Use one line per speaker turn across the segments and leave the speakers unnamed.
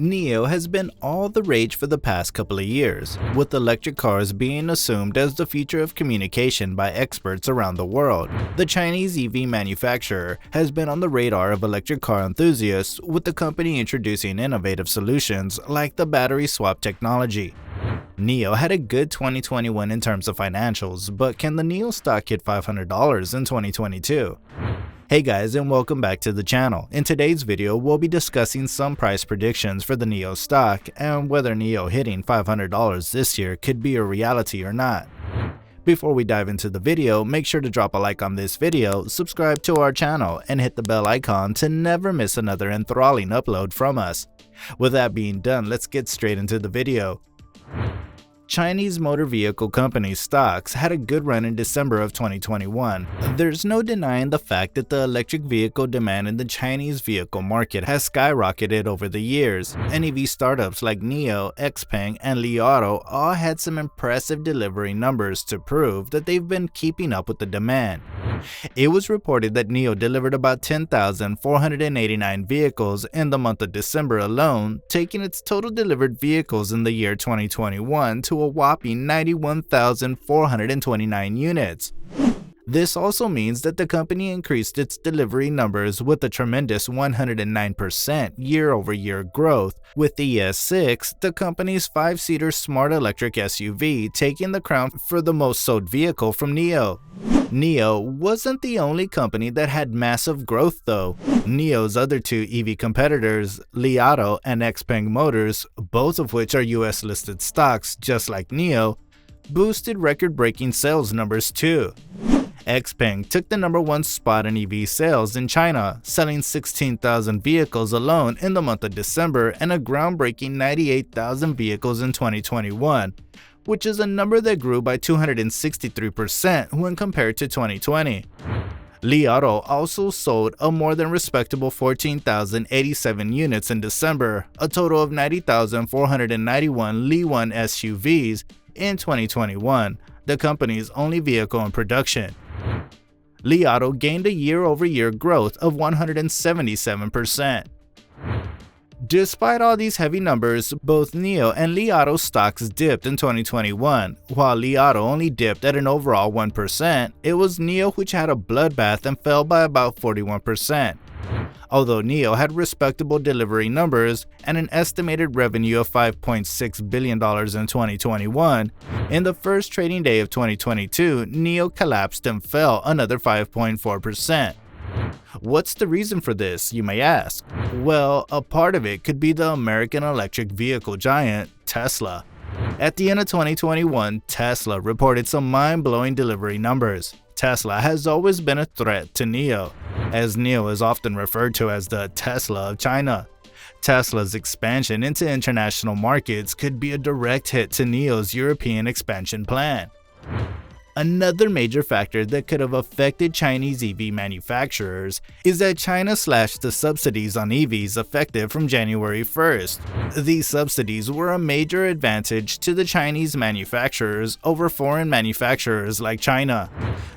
NIO has been all the rage for the past couple of years, with electric cars being assumed as the future of communication by experts around the world. The Chinese EV manufacturer has been on the radar of electric car enthusiasts, with the company introducing innovative solutions like the battery swap technology. NIO had a good 2021 in terms of financials, but can the NIO stock hit $500 in 2022? Hey guys, and welcome back to the channel. In today's video, we'll be discussing some price predictions for the NIO stock and whether NIO hitting $500 this year could be a reality or not. Before we dive into the video, make sure to drop a like on this video, subscribe to our channel, and hit the bell icon to never miss another enthralling upload from us. With that being done, let's get straight into the video. Chinese motor vehicle company stocks had a good run in December of 2021. There's no denying the fact that the electric vehicle demand in the Chinese vehicle market has skyrocketed over the years, and EV startups like NIO, XPeng, and Li Auto all had some impressive delivery numbers to prove that they've been keeping up with the demand. It was reported that NIO delivered about 10,489 vehicles in the month of December alone, taking its total delivered vehicles in the year 2021 to a whopping 91,429 units. This also means that the company increased its delivery numbers with a tremendous 109% year-over-year growth, with the S6, the company's 5-seater smart electric SUV, taking the crown for the most sold vehicle from NIO. NIO wasn't the only company that had massive growth though. NIO's other two EV competitors, Li Auto and XPeng Motors, both of which are US listed stocks just like NIO, boosted record-breaking sales numbers too. XPeng took the #1 spot in EV sales in China, selling 16,000 vehicles alone in the month of December and a groundbreaking 98,000 vehicles in 2021, which is a number that grew by 263% when compared to 2020. Li Auto also sold a more than respectable 14,087 units in December, a total of 90,491 Li 1 SUVs in 2021, the company's only vehicle in production. Li Auto gained a year-over-year growth of 177%. Despite all these heavy numbers, both NIO and Li Auto stocks dipped in 2021. While Li Auto only dipped at an overall 1%, it was NIO which had a bloodbath and fell by about 41%. Although NIO had respectable delivery numbers and an estimated revenue of $5.6 billion in 2021, in the first trading day of 2022, NIO collapsed and fell another 5.4%. What's the reason for this, you may ask? Well, a part of it could be the American electric vehicle giant, Tesla. At the end of 2021, Tesla reported some mind-blowing delivery numbers. Tesla has always been a threat to NIO, as NIO is often referred to as the Tesla of China. Tesla's expansion into international markets could be a direct hit to NIO's European expansion plan. Another major factor that could have affected Chinese EV manufacturers is that China slashed the subsidies on EVs effective from January 1st. These subsidies were a major advantage to the Chinese manufacturers over foreign manufacturers like China.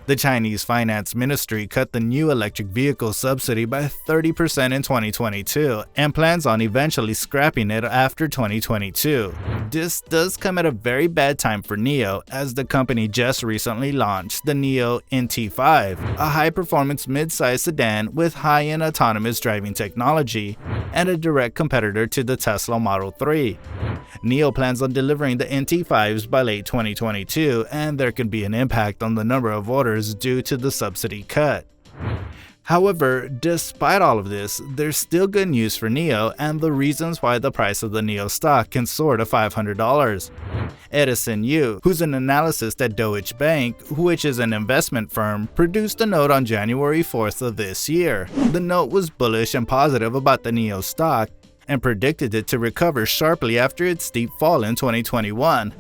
The Chinese Finance Ministry cut the new electric vehicle subsidy by 30% in 2022 and plans on eventually scrapping it after 2022. This does come at a very bad time for NIO, as the company just recently launched the NIO INC, a high-performance mid-size sedan with high-end autonomous driving technology and a direct competitor to the Tesla Model 3. NIO plans on delivering the NT5s by late 2022, and there could be an impact on the number of orders due to the subsidy cut. However, despite all of this, there's still good news for NIO and the reasons why the price of the NIO stock can soar to $500. Edison Yu, who's an analyst at Deutsche Bank, which is an investment firm, produced a note on January 4th of this year. The note was bullish and positive about the NIO stock and predicted it to recover sharply after its steep fall in 2021.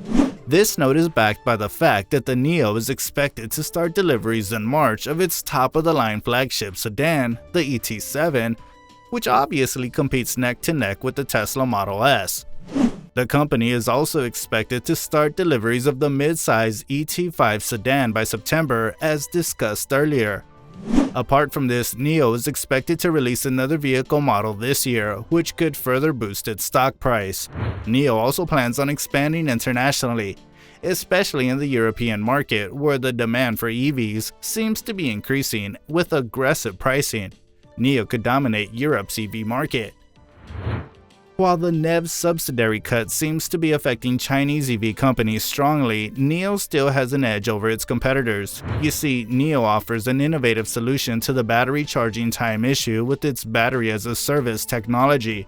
This note is backed by the fact that the NIO is expected to start deliveries in March of its top-of-the-line flagship sedan, the ET7, which obviously competes neck-to-neck with the Tesla Model S. The company is also expected to start deliveries of the mid-size ET5 sedan by September, as discussed earlier. Apart from this, NIO is expected to release another vehicle model this year, which could further boost its stock price. NIO also plans on expanding internationally, especially in the European market, where the demand for EVs seems to be increasing with aggressive pricing. NIO could dominate Europe's EV market. While the NEV subsidiary cut seems to be affecting Chinese EV companies strongly, NIO still has an edge over its competitors. You see, NIO offers an innovative solution to the battery charging time issue with its battery-as-a-service technology.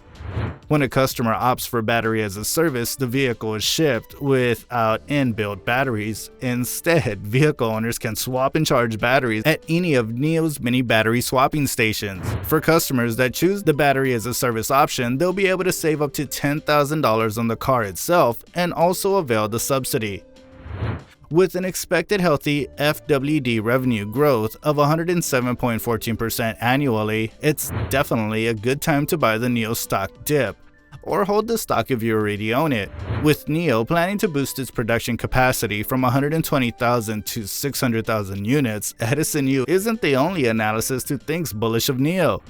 When a customer opts for battery as a service, the vehicle is shipped without inbuilt batteries. Instead, vehicle owners can swap and charge batteries at any of NIO's many battery swapping stations. For customers that choose the battery as a service option, they'll be able to save up to $10,000 on the car itself and also avail the subsidy. With an expected healthy FWD revenue growth of 107.14% annually, it's definitely a good time to buy the NIO stock dip, or hold the stock if you already own it. With NIO planning to boost its production capacity from 120,000 to 600,000 units, Edison U isn't the only analysis who thinks bullish of NIO.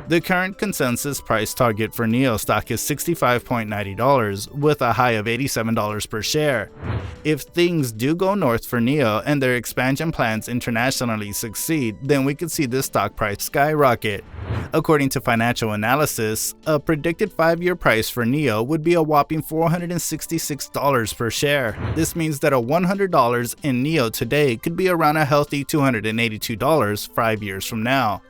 The current consensus price target for NIO stock is $65.90, with a high of $87 per share. If things do go north for NIO and their expansion plans internationally succeed, then we could see this stock price skyrocket. According to financial analysis, a predicted 5-year price for NIO would be a whopping $466 per share. This means that a $100 in NIO today could be around a healthy $282 5 years from now.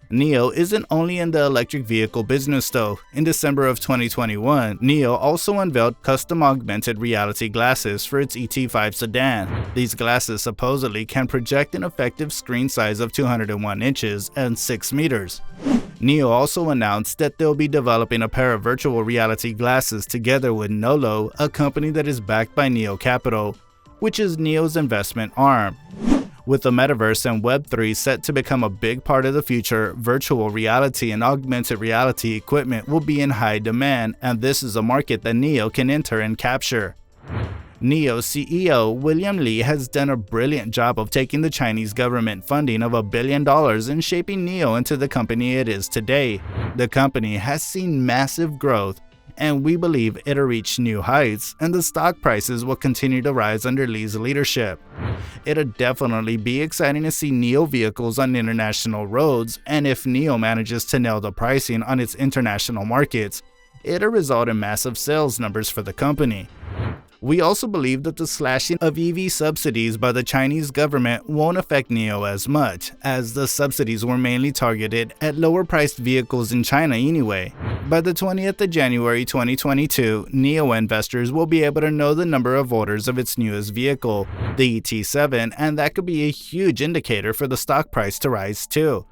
NIO isn't only in the electric vehicle business though. In December of 2021, NIO also unveiled custom augmented reality glasses for its ET5 sedan. These glasses supposedly can project an effective screen size of 201 inches and 6 meters. NIO also announced that they'll be developing a pair of virtual reality glasses together with Nolo, a company that is backed by NIO Capital, which is NIO's investment arm. With the metaverse and Web3 set to become a big part of the future, virtual reality and augmented reality equipment will be in high demand, and this is a market that NIO can enter and capture. NIO CEO William Li has done a brilliant job of taking the Chinese government funding of $1 billion and shaping NIO into the company it is today. The company has seen massive growth, and we believe it'll reach new heights, and the stock prices will continue to rise under Li's leadership. It'll definitely be exciting to see NIO vehicles on international roads, and if NIO manages to nail the pricing on its international markets, it'll result in massive sales numbers for the company. We also believe that the slashing of EV subsidies by the Chinese government won't affect NIO as much, as the subsidies were mainly targeted at lower-priced vehicles in China anyway. By the 20th of January 2022, NIO investors will be able to know the number of orders of its newest vehicle, the ET7, and that could be a huge indicator for the stock price to rise too.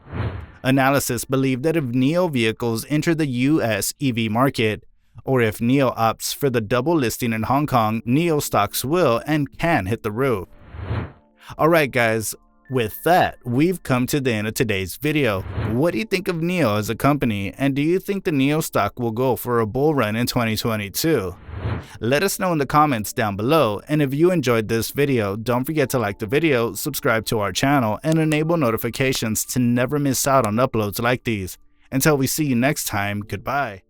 Analysts believe that if NIO vehicles enter the US EV market, or if NIO opts for the double listing in Hong Kong, NIO stocks will and can hit the roof. Alright guys, with that, we've come to the end of today's video. What do you think of NIO as a company, and do you think the NIO stock will go for a bull run in 2022? Let us know in the comments down below, and if you enjoyed this video, don't forget to like the video, subscribe to our channel, and enable notifications to never miss out on uploads like these. Until we see you next time, goodbye.